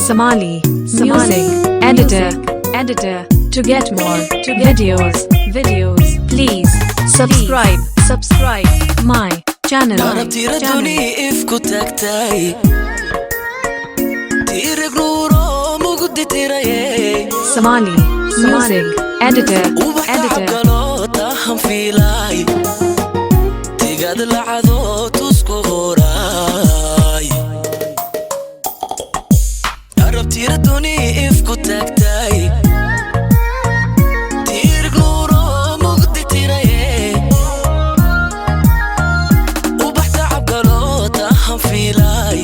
Somali music editor. To get more videos, please subscribe my channel. darabtira duni ifku tagtay tirag nuuro mugdi tiraye Somali music editor. galota ham filay tigad lacado tusku horay darabtira duni ifku tagtay tirag nuuro mugdi tiraye galota ham filay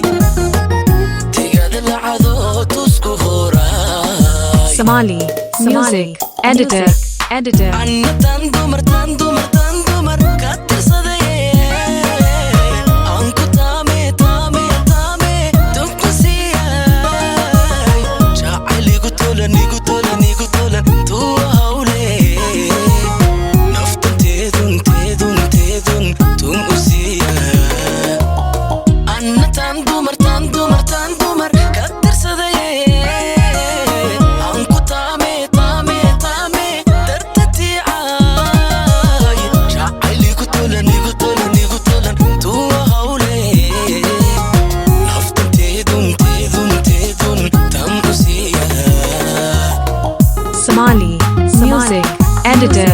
tigad lacado tusku horay Somali music editor. annatan dumar ka tirsaday anku taame dunku siiyay jacayligu tolan tuu hawle naftan teedun tun u siiyay annatan dumar ka tirsaday anku taame dartatiicay jacayligu tolan tuu hawle naftan teedun tan u siiyay Somali music editor.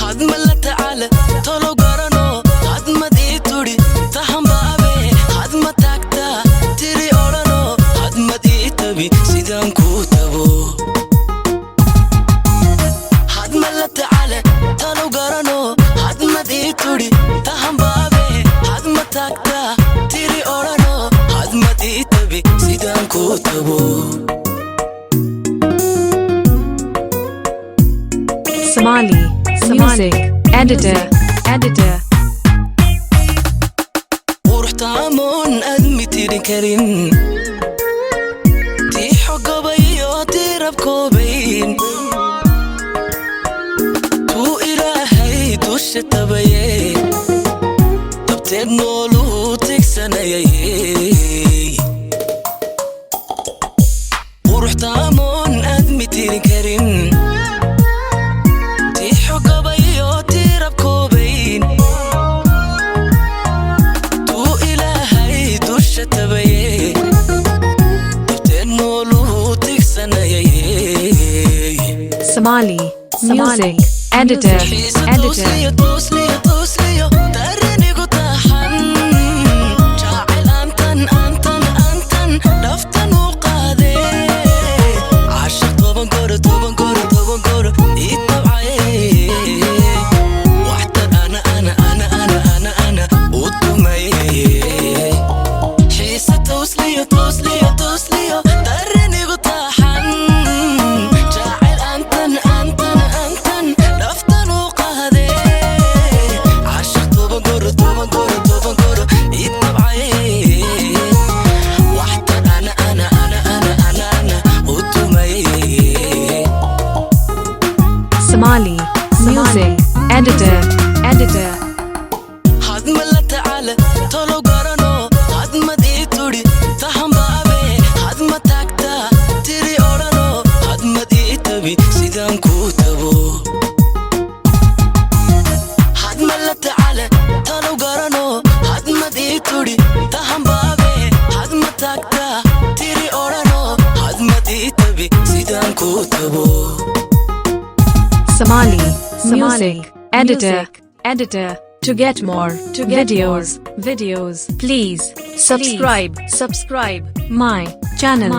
had mala tacaala tolo garano had madii turi tahanbaabe had ma taagta tiri odhano had madii tabi sidaan kuu tabo had mala tacaala tolo garano had madii turi tahanbaabe had ma taagta tiri odhano had madii tabi sidaan kuu tabo Somali music editor. quruxtaamoon admi tirin karin tii xogabayo tii rabkoobayn tuu ilaahay dusha tabaye dabteed nooluu tigsanayay quruxtaamoon admi tirin karin tii xogabayo tii rabkoobayn tuu ilaahay dusha tabaye dabteed nooluu tigsanayay Somali music editor. Tosliyo darenigu tahan jacayl antan naftan u qaade cashar toban goro ii tabcaye waxtar ana u tumaye xiise tosliyo darenigu tahan jacayl antan naftan u qaade cashar toban goro ii tabcaye waxtar ana u tumaye Somali music editor. had mala tacaala tolo garano had madii turi tahanbaabe had ma taagta tiri odhano had madii tabi sidaan kuu tabo had mala tacaala tolo garano had madii turi tahanbaabe had ma taagta tiri odhano had madii tabi sidaan kuu tabo Somali music editor. To get more videos, please subscribe my channel.